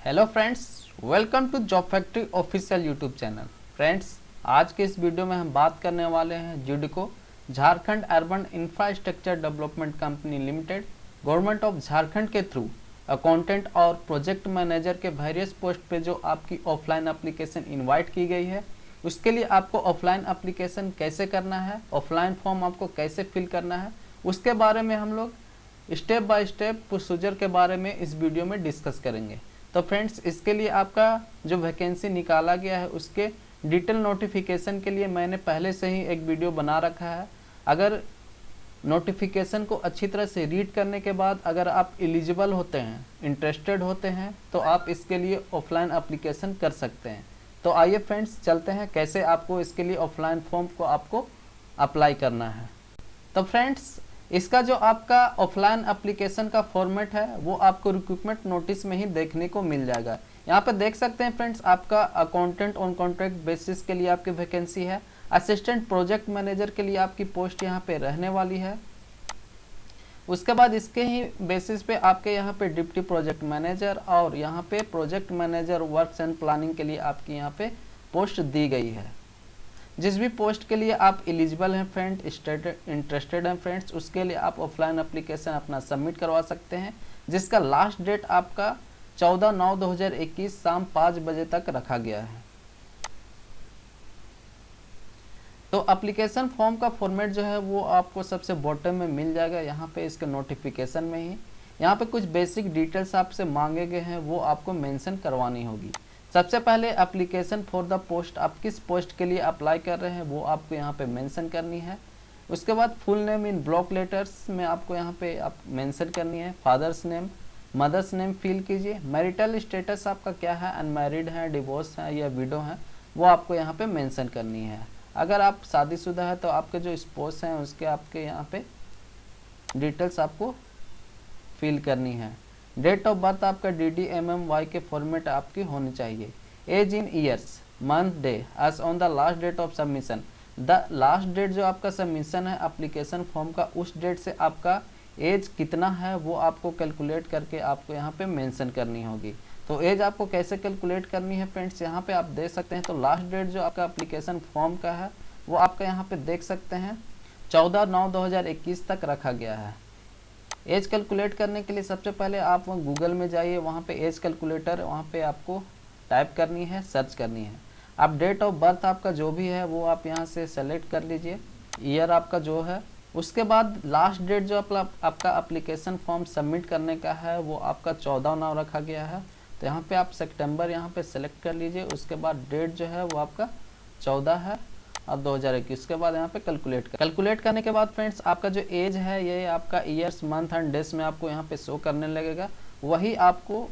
Hello friends, welcome to job factory official YouTube channel. Friends, आज के इस video में हम बात करने वाले हैं JUDCO Jharkhand urban infrastructure development company limited government of Jharkhand के थ्रू अकाउंटेंट और प्रोजेक्ट मैनेजर के वेरियस पोस्ट पे जो आपकी ऑफलाइन एप्लीकेशन इनवाइट की गई है, उसके लिए आपको ऑफलाइन एप्लीकेशन कैसे करना है, ऑफलाइन फॉर्म आपको कैसे फिल करना है, उसके बारे में हम लोग स्टेप बाय स्टेप प्रोसीजर के बारे में इस वीडियो में डिस्कस करेंगे। तो फ्रेंड्स, इसके लिए आपका जो वैकेंसी निकाला गया है उसके डिटेल नोटिफिकेशन के लिए मैंने पहले से ही एक वीडियो बना रखा है। अगर नोटिफिकेशन को अच्छी तरह से रीड करने के बाद अगर आप एलिजिबल होते हैं, इंटरेस्टेड होते हैं, तो आप इसके लिए ऑफलाइन एप्लीकेशन कर सकते हैं। तो आइए फ्रेंड्स, चलते हैं कैसे आपको इसके लिए ऑफलाइन फॉर्म को आपको अप्लाई करना है। तो फ्रेंड्स, इसका जो आपका ऑफलाइन एप्लीकेशन का फॉर्मेट है वो आपको रिक्रूटमेंट नोटिस में ही देखने को मिल जाएगा। यहाँ पे देख सकते हैं फ्रेंड्स, आपका अकाउंटेंट ऑन कॉन्ट्रैक्ट बेसिस के लिए आपकी वैकेंसी है। असिस्टेंट प्रोजेक्ट मैनेजर के लिए आपकी पोस्ट यहाँ पे रहने वाली है। उसके बाद इसके ही बेसिस पे आपके यहाँ पे डिप्टी प्रोजेक्ट मैनेजर और यहाँ पे project manager works and planning के लिए आपकी यहाँ पे पोस्ट दी गई है। जिस भी पोस्ट के लिए आप एलिजिबल हैं फ्रेंड, इंटरेस्टेड हैं फ्रेंड्स, उसके लिए आप ऑफलाइन एप्लीकेशन अपना सबमिट करवा सकते हैं, जिसका लास्ट डेट आपका 14/9/2021 शाम 5 बजे तक रखा गया है। तो एप्लीकेशन फॉर्म का फॉर्मेट जो है वो आपको सबसे बॉटम में मिल जाएगा, यहाँ पे इसके नोटिफिकेशन में ही। यहाँ पे कुछ बेसिक डिटेल्स आपसे मांगे गए हैं, वो आपको मेंशन करवानी होगी। सबसे पहले एप्लीकेशन फॉर द पोस्ट, आप किस पोस्ट के लिए अप्लाई कर रहे हैं वो आपको यहाँ पे मेंशन करनी है। उसके बाद full name in block letters में आपको यहाँ पे आप मेंशन करनी है। Father's name, mother's name fill कीजिए। मैरिटल स्टेटस आपका क्या है, अनमैरिड है, डिवोर्स है या विडो है, वो आपको यहाँ पे मेंशन करनी है। अगर आप शादीशुदा है तो आपके जो स्पोस हैं उसके आपके यहाँ पे डिटेल्स आपको फिल करनी है। डेट ऑफ बर्थ आपका DDMMY के फॉर्मेट आपकी होनी चाहिए। Age in years, month, day age on the last date of submission. The last date जो आपका सबमिशन है एप्लीकेशन फॉर्म का, उस डेट से आपका एज कितना है वो आपको कैलकुलेट करके आपको यहाँ पे मेंशन करनी होगी। तो एज आपको कैसे कैलकुलेट करनी है फ्रेंड्स, यहाँ पे आप देख सकते हैं। तो लास्ट डेट जो आपका एप्लीकेशन फॉर्म का है वो आपका यहाँ पे देख सकते हैं 14/9/2021 तक रखा गया है। एज कैलकुलेट करने के लिए सबसे पहले आप गूगल में जाइए, वहाँ पे एज कैलकुलेटर वहाँ पे आपको टाइप करनी है, सर्च करनी है। आप डेट ऑफ बर्थ आपका जो भी है वो आप यहाँ से सेलेक्ट कर लीजिए, ईयर आपका जो है। उसके बाद लास्ट डेट जो आपका एप्लीकेशन फॉर्म सबमिट करने का है वो आपका 14/9 रखा गया है। तो यहाँ पे आप सितंबर यहाँ पे सेलेक्ट कर लीजिए। उसके बाद डेट जो है वो आपका 14 है और 2021 के बाद यहाँ पे कैलकुलेट करने के बाद फ्रेंड्स, आपका जो एज है ये आपका ईयर्स, मंथ एंड डेज में आपको यहाँ पे शो करने लगेगा। वही आपको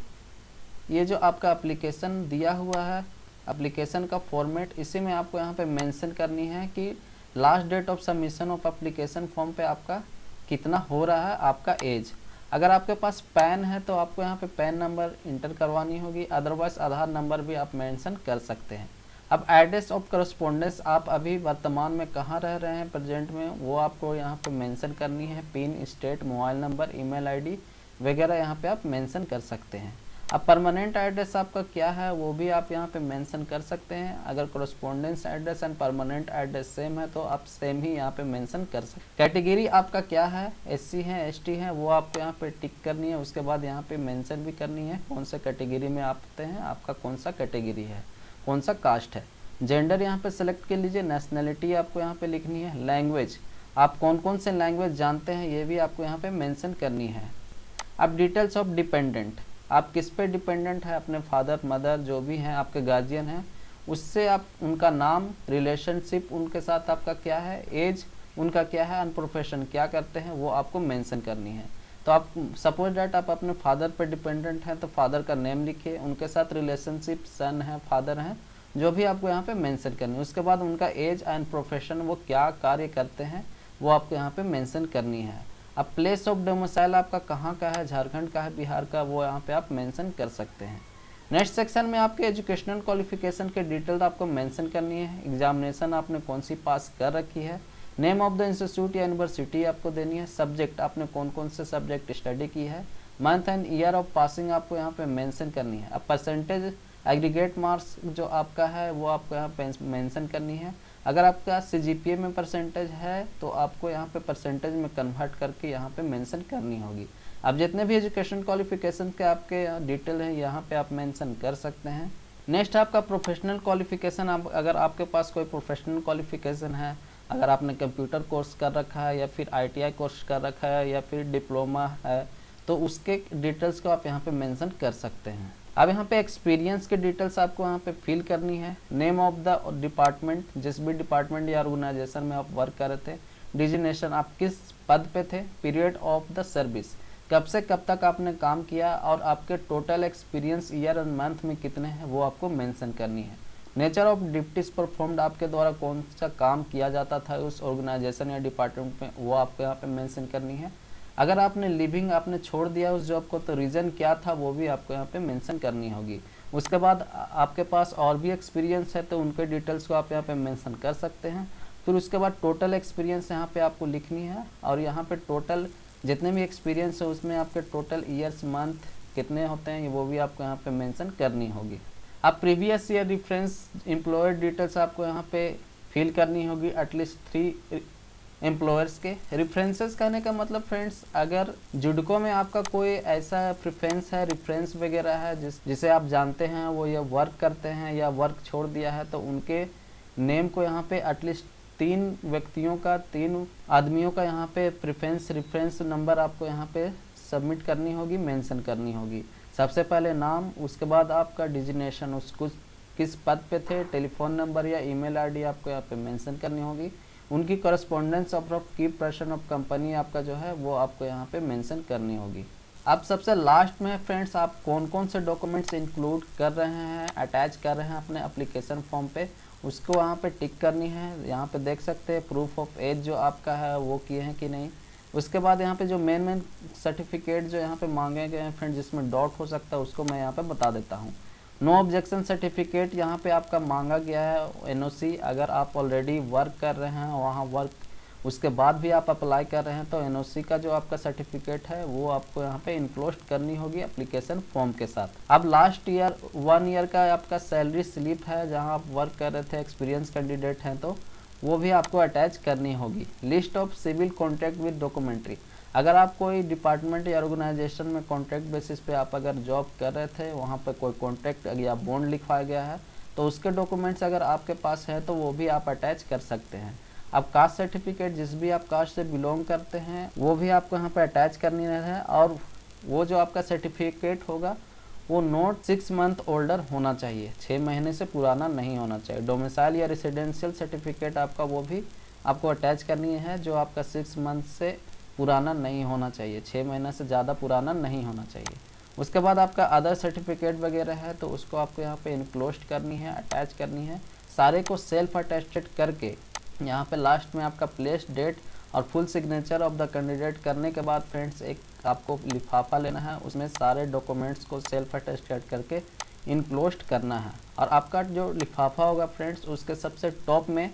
ये जो आपका एप्लीकेशन दिया हुआ है, एप्लीकेशन का फॉर्मेट, इसी में आपको यहाँ पे मेंशन करनी है कि last date of submission of application form पे आपका कितना हो रहा है आपका एज। अगर आपके पास पैन है तो आपको यहाँ पे पैन नंबर इंटर करवानी होगी, अदरवाइज आधार नंबर भी आप मेंशन कर सकते हैं। अब एड्रेस ऑफ करस्पोंडेंस, आप अभी वर्तमान में कहाँ रह रहे हैं प्रेजेंट में, वो आपको यहाँ पे मेंशन करनी है। Pin, state, mobile number, email ID वगैरह यहाँ पे आप मेंशन कर सकते हैं। अब परमानेंट एड्रेस आपका क्या है वो भी आप यहाँ पे मेंशन कर सकते हैं। अगर correspondence address and permanent address same है तो आप सेम ही यहाँ पे मेंशन कर सकते हैं। कैटेगरी आपका क्या है, SC है, ST है, वो आपको यहाँ पे टिक करनी है। उसके बाद यहाँ पे मेंशन भी करनी है कौन सा कैटेगरी में आप आते हैं, आपका कौन सा कैटेगरी है, कौन सा कास्ट है। जेंडर यहाँ पे सेलेक्ट कर लीजिए। नेशनैलिटी आपको यहाँ पे लिखनी है। लैंग्वेज, आप कौन कौन से लैंग्वेज जानते हैं ये भी आपको यहाँ पे मेंशन करनी है। अब डिटेल्स ऑफ डिपेंडेंट, आप किस पे डिपेंडेंट है, अपने फादर, मदर जो भी हैं आपके गार्जियन हैं, उससे आप उनका नाम, रिलेशनशिप उनके साथ आपका क्या है, एज उनका क्या है, अनप्रोफेशन क्या करते हैं, वो आपको मेंशन करनी है। तो आप सपोज डैट आप अपने फादर पे डिपेंडेंट हैं तो फादर का नेम लिखिए, उनके साथ रिलेशनशिप सन है, फादर हैं, जो भी आपको यहाँ पे मेंशन करनी है। उसके बाद उनका एज एंड प्रोफेशन, वो क्या कार्य करते हैं, वो आपको यहाँ पे मेंशन करनी है। अब प्लेस ऑफ डोमिसाइल आपका कहाँ का है, झारखंड का है, बिहार का, वो यहाँ पे आप मेंशन कर सकते हैं। नेक्स्ट सेक्शन में आपके एजुकेशनल क्वालिफिकेशन के डिटेल आपको मेंशन करनी है। एग्जामिनेशन आपने कौन सी पास कर रखी है, नेम ऑफ द इंस्टीट्यूट या यूनिवर्सिटी आपको देनी है। सब्जेक्ट आपने कौन कौन से सब्जेक्ट स्टडी की है, month and year of passing आपको यहाँ पे मेंशन करनी है। अब परसेंटेज एग्रीगेट मार्क्स जो आपका है वो आपको यहाँ पे मेंशन करनी है। अगर आपका CGPA में परसेंटेज है तो आपको यहाँ पे परसेंटेज में कन्वर्ट करके यहाँ पे मेंशन करनी होगी। अब जितने भी एजुकेशन क्वालिफिकेशन के आपके डिटेल हैं यहाँ पे आप मेंशन कर सकते हैं। नेक्स्ट आपका प्रोफेशनल क्वालिफिकेशन। अगर आपके पास कोई प्रोफेशनल क्वालिफिकेशन है, अगर आपने कंप्यूटर कोर्स कर रखा है या फिर ITI कोर्स कर रखा है या फिर डिप्लोमा है, तो उसके डिटेल्स को आप यहाँ पे मेंशन कर सकते हैं। अब यहाँ पे एक्सपीरियंस के डिटेल्स आपको यहाँ पे फिल करनी है। नेम ऑफ द डिपार्टमेंट, जिस भी डिपार्टमेंट या ऑर्गेनाइजेशन में आप वर्क कर रहे थे, डिजिग्नेशन आप किस पद पे थे, पीरियड ऑफ द सर्विस कब से कब तक आपने काम किया, और आपके total experience year and month में कितने हैं वो आपको मेंशन करनी है। नेचर ऑफ ड्यूटीज परफॉर्म्ड, आपके द्वारा कौन सा काम किया जाता था उस ऑर्गेनाइजेशन या डिपार्टमेंट में, वो आपको यहाँ पे मेंशन करनी है। अगर आपने लिविंग आपने छोड़ दिया उस जॉब को तो रीज़न क्या था वो भी आपको यहाँ पे मेंशन करनी होगी। उसके बाद आपके पास और भी एक्सपीरियंस है तो उनके डिटेल्स को आप यहाँ पे मेंशन कर सकते हैं। फिर उसके बाद टोटल एक्सपीरियंस यहाँ पे आपको लिखनी है, और यहाँ पे टोटल जितने भी एक्सपीरियंस है उसमें आपके टोटल ईयर्स मंथ कितने होते हैं वो भी आपको यहाँ पे मेंशन करनी होगी। अब previous year reference employer details आपको यहाँ पे फिल करनी होगी, एटलीस्ट 3 एम्प्लॉयर्स के। रेफरेंसेस कहने का मतलब फ्रेंड्स, अगर जुडको में आपका कोई ऐसा प्रेफरेंस है, रेफरेंस वगैरह है जिसे आप जानते हैं वो या वर्क करते हैं या वर्क छोड़ दिया है, तो उनके नेम को यहाँ पे एटलीस्ट 3 व्यक्तियों का, 3 आदमियों का यहाँ पे रेफरेंस नंबर आपको यहाँ पे सबमिट करनी होगी, मेंशन करनी होगी। सबसे पहले नाम, उसके बाद आपका डिजिग्नेशन, उसको किस पद पे थे, टेलीफोन नंबर या ईमेल आईडी आपको यहाँ पे मेंशन करनी होगी। उनकी करस्पॉन्डेंस ऑफ की पर्सन ऑफ कंपनी आपका जो है वो आपको यहाँ पे मेंशन करनी होगी। अब सबसे लास्ट में फ्रेंड्स, आप कौन कौन से डॉक्यूमेंट्स इंक्लूड कर रहे हैं, अटैच कर रहे हैं अपने एप्लीकेशन फॉर्म पे, उसको वहाँ पे टिक करनी है। यहाँ पे देख सकते हैं प्रूफ ऑफ एज जो आपका है वो किए हैं कि नहीं। उसके बाद यहाँ पे जो मेन सर्टिफिकेट जो यहाँ पे मांगे गए हैं फ्रेंड, जिसमें डॉट हो सकता है, उसको मैं यहाँ पे बता देता हूँ। नो ऑब्जेक्शन सर्टिफिकेट यहाँ पे आपका मांगा गया है। NOC, अगर आप ऑलरेडी वर्क कर रहे हैं वहाँ वर्क, उसके बाद भी आप अप्लाई कर रहे हैं तो NOC का जो आपका सर्टिफिकेट है वो आपको यहाँ पे इनक्लोज करनी होगी एप्लीकेशन फॉर्म के साथ। अब लास्ट ईयर 1 ईयर का आपका सैलरी स्लिप है, जहाँ आप वर्क कर रहे थे, एक्सपीरियंस कैंडिडेट हैं तो वो भी आपको अटैच करनी होगी। List of civil contract with documentary, अगर आप कोई डिपार्टमेंट या ऑर्गेनाइजेशन में कॉन्ट्रैक्ट बेसिस पे आप अगर जॉब कर रहे थे, वहाँ पे कोई कॉन्ट्रैक्ट या बॉन्ड लिखवाया गया है तो उसके डॉक्यूमेंट्स अगर आपके पास है तो वो भी आप अटैच कर सकते हैं। अब कास्ट सर्टिफिकेट, जिस भी आप कास्ट से बिलोंग करते हैं वो भी आपको यहाँ पे अटैच करनी है, और वो जो आपका सर्टिफिकेट होगा वो नॉट 6 मंथ ओल्डर होना चाहिए, 6 महीने से पुराना नहीं होना चाहिए। डोमिसाइल या रेसिडेंशियल सर्टिफिकेट आपका वो भी आपको अटैच करनी है, जो आपका 6 मंथ से पुराना नहीं होना चाहिए, 6 महीने से ज़्यादा पुराना नहीं होना चाहिए। उसके बाद आपका अदर सर्टिफिकेट वगैरह है तो उसको आपको यहाँ पे इनक्लोज करनी है, अटैच करनी है। सारे को सेल्फ अटेस्टेड करके यहाँ पे लास्ट में आपका प्लेस डेट और full signature of the candidate करने के बाद फ्रेंड्स एक आपको लिफाफा लेना है, उसमें सारे डॉक्यूमेंट्स को सेल्फ अटेस्टेड करके इनक्लोज करना है। और आपका जो लिफाफा होगा फ्रेंड्स, उसके सबसे टॉप में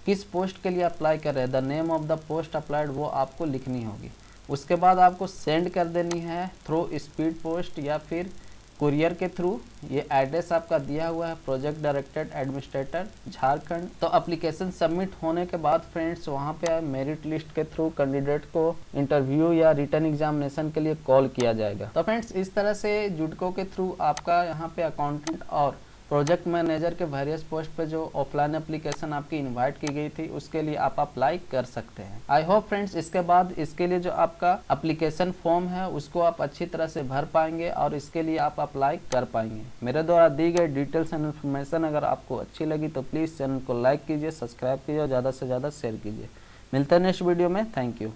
किस पोस्ट के लिए अप्लाई कर रहे हैं, the name of the post applied, वो आपको लिखनी होगी। उसके बाद आपको सेंड कर देनी है थ्रू स्पीड पोस्ट या फिर कुरियर के थ्रू। ये एड्रेस आपका दिया हुआ है, प्रोजेक्ट डायरेक्टर एडमिनिस्ट्रेटर झारखंड। तो एप्लीकेशन सबमिट होने के बाद फ्रेंड्स वहाँ पे मेरिट लिस्ट के थ्रू कैंडिडेट को इंटरव्यू या रिटर्न एग्जामिनेशन के लिए कॉल किया जाएगा। तो फ्रेंड्स इस तरह से जुडको के थ्रू आपका यहाँ पे अकाउंटेंट और प्रोजेक्ट मैनेजर के वेरियस पोस्ट पे जो ऑफलाइन एप्लीकेशन आपकी इनवाइट की गई थी उसके लिए आप अप्लाई कर सकते हैं। आई होप फ्रेंड्स इसके बाद इसके लिए जो आपका एप्लीकेशन फॉर्म है उसको आप अच्छी तरह से भर पाएंगे और इसके लिए आप अप्लाई कर पाएंगे। मेरे द्वारा दी गई डिटेल्स एंड इन्फॉर्मेशन अगर आपको अच्छी लगी तो प्लीज़ चैनल को लाइक कीजिए, सब्सक्राइब कीजिए और ज़्यादा से ज़्यादा शेयर कीजिए। मिलते हैं नेक्स्ट वीडियो में। Thank you.